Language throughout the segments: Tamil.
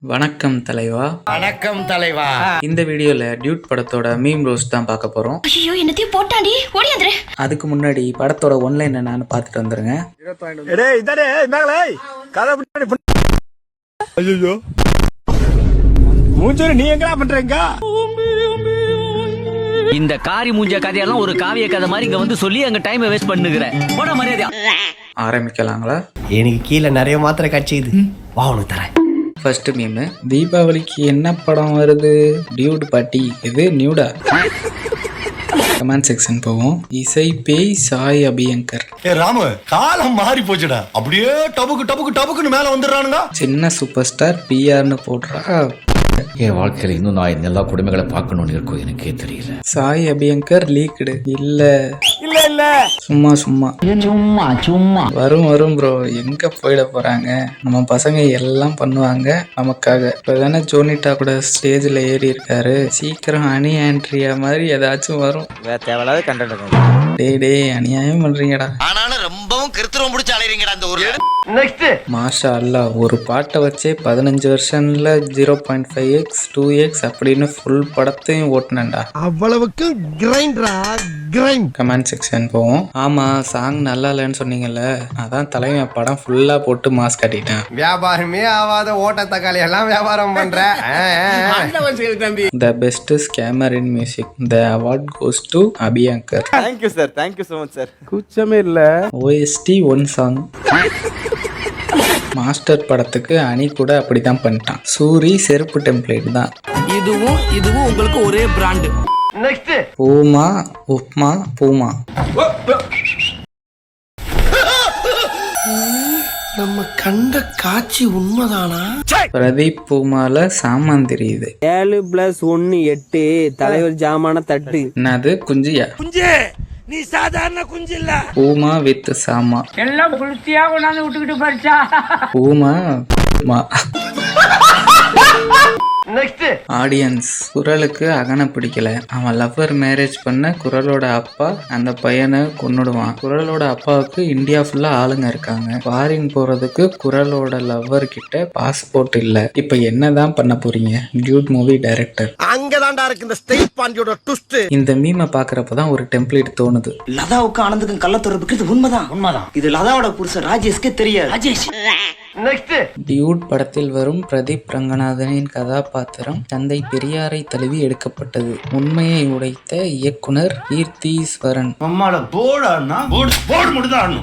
வணக்கம் தலைவா. வணக்கம் தலைவா. இந்த வீடியோல டியூட் படத்தோட மீம் ரோஸ்ட் தான் பார்க்க போறோம். ஐயோ என்னத்தையும் போட்டாடி ஓடியாந்துரு. அதுக்கு முன்னாடி படத்தோட ஒன்லைன் என்னன்னு பார்த்துட்டு வந்துருங்க. ஐயோ மூஞ்சோரி நீ எங்கடா பண்றீங்க? இந்த காரி மூஞ்ச கதையெல்லாம் ஒரு காவிய கதை மாதிரி இங்க வந்து சொல்லி அங்க டைம் வேஸ்ட் பண்ணுகிற போட மரியாதையா ஆரம்பிக்கலாங்களா? எனக்கு கீழே நிறைய மாத்திரை கட்சிது, வா உனக்கு தரேன். ஃபர்ஸ்ட் மீம், தீபாவளிக்கு என்ன படம் வருது? டியூட் பாட்டி. இது நியூடா? கமெண்ட் செக்ஷன் போவோம். இசை பேய் சாய் அபியங்கர். ஏ ராமு, காலம் மாறி போச்சுடா. அப்படியே டபுக்கு டபுக்கு டபுக்குன்னு மேல வந்துடுறானுங்க. சின்ன சூப்பர் ஸ்டார் பிஆர்னு போடுறா. என் வாழ்க்கையில இன்னும் நான் எல்லா குடும்பங்களை பார்க்கணும்னு இருக்கும், எனக்கே தெரியல. சாய் அபியங்கர் லீக்டு. இல்ல இல்ல இல்ல சும்மா சும்மா சும்மா சும்மா வரும் ப்ரோ. எங்க போயிட போறாங்க? நம்ம பசங்க எல்லாம் பண்ணுவாங்க நமக்காக. இப்பதானே ஜோனிட்டா கூட ஸ்டேஜ்ல ஏறி இருக்காரு. சீக்கிரம் அனி ஆண்ட்ரியா மாதிரி ஏதாச்சும் வரும். தேவையில்லாத கண்டென்ட். டேய் அநியாயம் பண்றீங்கடா. ஆனாலும் ரொம்பவும் கிருத்திரம் முடிச்சு அலையறீங்கடா அந்த ஊர்ல. நெக்ஸ்ட் மாஷா அல்லா, ஒரு பாட்டை வச்சே 15 வருஷன்ல 0.5x 2x அப்படின்னு ஃபுல் படத்தையும் ஓட்டுனேன்டா. அவ்வளவுக்கு கிரைண்டரா கிரைண்ட். கமெண்ட் செக்ஷன் போவோம். ஆமா, சாங் நல்லா இல்லைன்னு சொன்னீங்கல்ல, அதான் தலைவன் படம் ஃபுல்லா போட்டு மாஸ் காட்டிட்டேன். வியாபாரமே ஆவாத ஓட்ட தக்காளி எல்லாம் வியாபாரம் பண்ற. The best scammer in music. The award goes to Abhyankar. Thank you sir, thank you so much sir. குச்சமே இல்ல. OST one song. மாஸ்டர் படத்துக்கு அணி கூட அப்படிதான் பண்ணிட்டான். சூரி செருப்பு டெம்ப்ளேட் தான். இதுவும் உங்களுக்கு ஒரே பிராண்ட். நெக்ஸ்ட் பூமா உப்மா பூமா. நம்ம கண்ட காட்சி உண்மைதானா? பிரதீப் பூமால சாமான் தெரியுது. 7+1 8 தலைவர் ஜாமான தட்டு. என்னது குஞ்சியா? நீ சாதாரண குஞ்சு இல்ல. பூமா வித் சாமா. எல்லாம் குளிர்ச்சியா கொண்டாந்து விட்டுக்கிட்டு பறிச்சா. பூமா மா. நெக்ஸ்ட் ஆடியன்ஸ், குரலுக்கு அகனை பிடிக்கல. அவன் லவ்வர் மேரேஜ் பண்ண குரலோட அப்பா அந்த பையனை கொன்னுடுவான். குரலோட அப்பாவுக்கு இந்தியா ஃபுல்லா ஆளுங்க இருக்காங்க. ஃபாரின் போறதுக்கு குரலோட லவ்வர் கிட்ட பாஸ்போர்ட் இல்ல. இப்ப என்னதான் பண்ண போறீங்க? Dude movie director. அங்கதான்டா இருக்கு இந்த ஸ்டேட் பாண்டியோட ட்விஸ்ட். இந்த மீமை பாக்குறப்பதான் ஒரு டெம்ப்ளேட் தோணுது. லதாவுக்கு ஆனந்துக்கும் கள்ள தொடர்புக்கு இது உண்மைதான். இது லதாவோட புருஷன் ராஜேஷ்க்கு தெரியாது. ராஜேஷ் நெக்ஸ்ட் டியூட் படத்தில் வரும் பிரதீப் ரங்கநாதனின் கதாபாத்திரம் தந்தை பெரியாரை தழுவி எடுக்கப்பட்டது. உண்மையை உடைத்த இயக்குனர் கீர்த்தீஸ்வரன். அம்மாட போடான்னா போடு முடிதான்.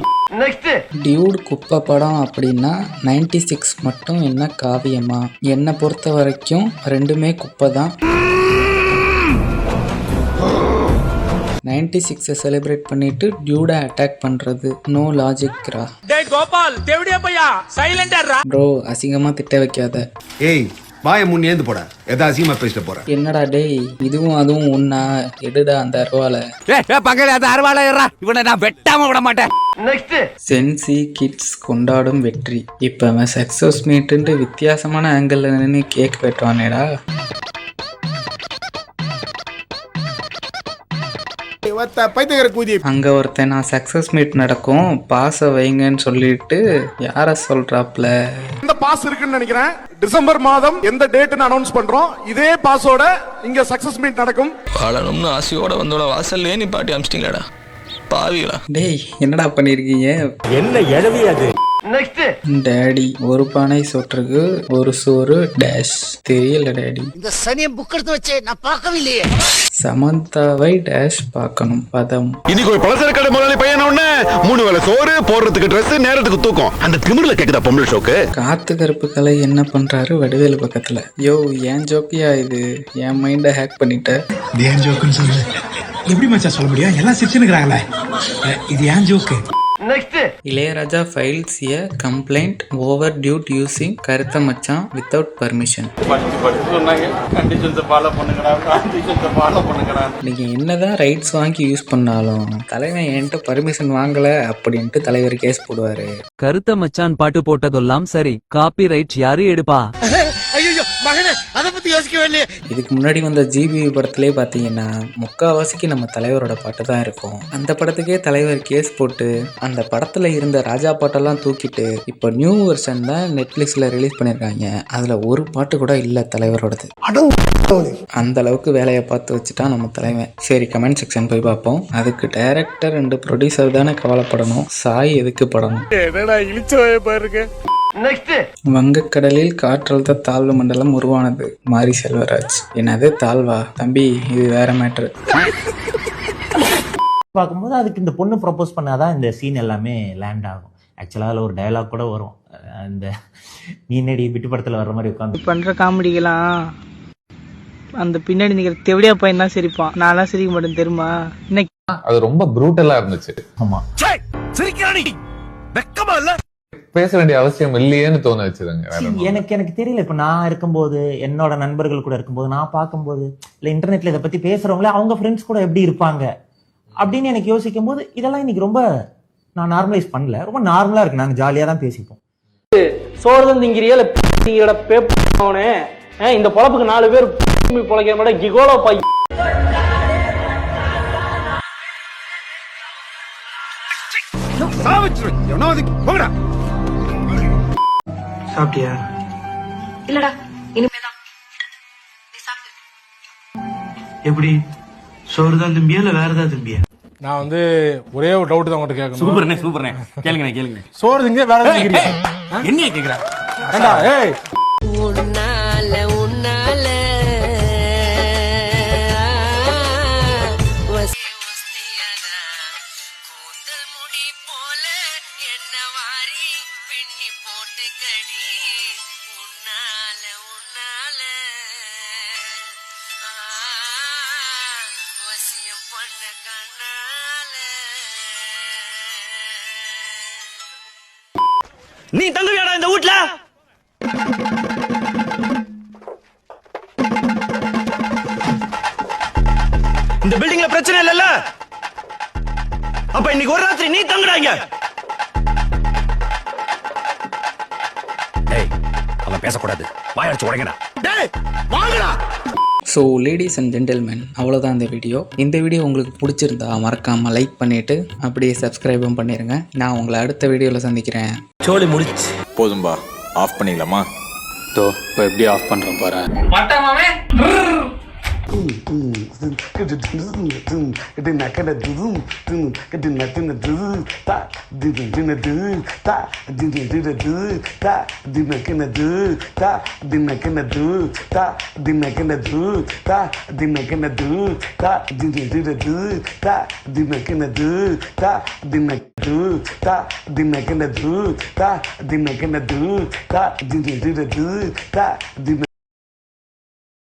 நெக்ஸ்ட் டியூட் குப்பை படம் அப்படின்னா 96 மட்டும் என்ன காவியமா? என்னை பொறுத்த வரைக்கும் ரெண்டுமே குப்பை தான். 96 செலிப்ரேட் பண்ணிட்டு டியூட அட்டாக் பண்றது நோ லாஜிக்ரா. ப்ரோ, அசிங்கமா திட்ட வைக்காத. ஏய் வாய முன் ஏந்து போட. எதா அசிங்கமா பேசிட்டு போற. என்னடா டேய், இதுவும் அதுவும் ஒன்னா? எடுடா அந்த அருவாலை. பக்கத்துல அந்த அருவாளை இவனை நான் வெட்டாம விட மாட்டேன். நெக்ஸ்ட் சென்சி கிட்ஸ் கொண்டாடும் வெற்றி. இப்ப அவன் சக்சஸ் மீட்டுன்ட்டு வித்தியாசமான ஆங்கிள் நின்று கேக் வெட்டுவானேடா. அங்க ஒருத்தன் நான் சக்சஸ் மீட் நடக்கும் பாச வைங்கன்னு சொல்லிட்டு யார சொல்றாப்ல? இந்த பாஸ் இருக்குன்னு நினைக்கிறேன். டிசம்பர் மாதம் எந்த டேட்னு அனௌன்ஸ் பண்றோம். இதே பாஸோட இங்க சக்சஸ் மீட் நடக்கும். வாழணும்னு ஆசையோட வந்தோட வாசல்லே நீ பாட்டி அமிச்சிட்டீங்களாடா பாவிகளா. டேய் என்னடா பண்ணிருக்கீங்க? என்ன எழுதி அது? நெக்ஸ்ட் டேடி, ஒரு பானை சோற்றுக்கு ஒரு சோறு டேஷ். தெரியல டேடி. இந்த சனியை புக் எடுத்து வச்சே நான் பார்க்கவே இல்லையே. சமந்தாவை டேஷ் பார்க்கணும் பதம். இன்னைக்கு ஒரு பலசர கடை முதலாளி பையன் உடனே 3 வேளை சோறு, போடுறதுக்கு ட்ரெஸ், நேரத்துக்கு தூக்கம். அந்த திமிர்ல கேக்குதா பொம்பளை ஷோக்கு? காத்து கருப்பு கலை என்ன பண்றாரு வடிவேலு பக்கத்துல? யோ ஏன் ஜோக்கியா இது? என் மைண்ட ஹேக் பண்ணிட்ட. ஏன் ஜோக்குன்னு சொல்லு. எப்படி மச்சான் சொல்ல முடியும்? எல்லாம் சிரிச்சுன்னுக்குறாங்களே. இது ஏன் ஜோக்கு? நெக்ஸ்ட் இளையராஜா ஃபைல்ஸ் எ கம்ப்ளைண்ட் ஓவர் டியூட் யூசிங் கருத்த மச்சான் வித்தவுட் பர்மிஷன். நீங்க என்னதான் ரைட்ஸ் வாங்கி யூஸ் பண்ணாலும் தலைவன் என்கிட்ட பர்மிஷன் வாங்கல அப்படின்ட்டு தலைவர் கேஸ் போடுவாரு. கருத்த மச்சான் பாட்டு போட்டதெல்லாம் சரி, காப்பி ரைட் யாரு எடுப்பா? ஐயோ இதுக்கு முன்னாடி வந்த ஜிபி படத்திலே பார்த்தீங்கன்னா முக்காவாசிக்கு நம்ம தலைவரோட பாட்டு தான் இருக்கும். அந்த படத்துக்கே தலைவர் கேஸ் போட்டு அந்த படத்துல இருந்த ராஜா பாட்டெல்லாம் தூக்கிட்டு இப்போ நியூ வெர்ஷன் தான் நெட்ஃபிளிக்ஸ்ல ரிலீஸ் பண்ணியிருக்காங்க. அதுல ஒரு பாட்டு கூட இல்லை தலைவரோடது. அந்த அளவுக்கு வேலையை பார்த்து வச்சுட்டா நம்ம தலைவன். சரி, கமெண்ட் செக்ஷன் போய் பார்ப்போம். அதுக்கு டைரக்டர் அண்ட் ப்ரொடியூசர் தானே கவலைப்படணும், சாய் எதுக்கு படணும்? வங்கக்கடலில் காற்றழுத்த தாழ்வு மண்டலம் உருவானது. மாரி செல்வராஜ். என்னது தாழ்வா? தம்பி, இது வேற மேட்ரு. பார்க்கும்போது அதுக்கு இந்த பொண்ணு ப்ரப்போஸ் பண்ணாதான் இந்த சீன் எல்லாமே லேண்ட் ஆகும். ஆக்சுவலாக அதில் ஒரு டயலாக் கூட வரும், அந்த நீனடி விட்டு படத்தில் வர்ற மாதிரி உட்காந்து பண்ற காமெடிக்கெல்லாம் அந்த பின்னாடி நிக்கிற தெவடியா பையன் தான் சிரிப்பான். நான்லாம் சிரிக்க மாட்டேன் தெரியுமா? இன்னைக்கு அது ரொம்ப ப்ரூட்டலா இருந்துச்சு. ஆமா, பேச வேண்டிய அவசியம் இல்லையேன்னு தோண வச்சுதுங்க. எனக்கு தெரியல. இப்ப நான் இருக்கும்போது, என்னோட நண்பர்கள் கூட இருக்கும்போது, நான் பார்க்கும்போது, இல்ல இன்டர்நெட்ல இதை பத்தி பேசுறவங்களே அவங்க ஃப்ரெண்ட்ஸ் கூட எப்படி இருப்பாங்க அப்படின்னு எனக்கு யோசிக்கும் போது இதெல்லாம் இன்னைக்கு ரொம்ப நான் நார்மலைஸ் பண்ணல. ரொம்ப நார்மலா இருக்கு. நாங்க ஜாலியா தான் பேசிப்போம். சோறுதான் திங்கிறியா பேப்பனே இந்த பொழப்புக்கு 4 பேர் பொழைக்கிற மாட்டேன் கிகோலோ பை. சாப்பிட்டியா? இல்லடா, இனிமேதான். நீ சாப்பிடு. எப்படி? சோறு தான் திம்பியா இல்ல வேற ஏதாவது திம்பியா? நான் வந்து ஒரே ஒரு டவுட் தான் உங்ககிட்ட கேட்கணும். சூப்பர்ண்ணே கேளுங்க. சோறு திங்க வேற எதுவும் கேக்குறீங்க? என்ன கேக்குறா? ஏண்டா, ஏய் நீ தங்குவியாடா இந்த வீட்ல? இந்த பில்டிங்ல பிரச்சனை இல்லல்ல? அப்ப இன்னைக்கு ஒரு ராத்திரி நீ தங்குறாங்க. டேய், அவன் பேசக்கூடாது. வாயடிச்சு உடைங்கடா. டேய், வாங்கடா. ஸோ லேடிஸ் அண்ட் ஜென்டில்மேன், அவ்வளோதான் இந்த வீடியோ. இந்த வீடியோ உங்களுக்கு பிடிச்சிருந்தா மறக்காமல் லைக் பண்ணிவிட்டு அப்படியே சப்ஸ்கிரைபும் பண்ணிடுங்க. நான் உங்களை அடுத்த வீடியோவில் சந்திக்கிறேன். சோலி முடிச்சு போதும்பா, ஆஃப் பண்ணிடலாமா? இப்போ எப்படி ஆஃப் பண்ணுறோம் பாரு.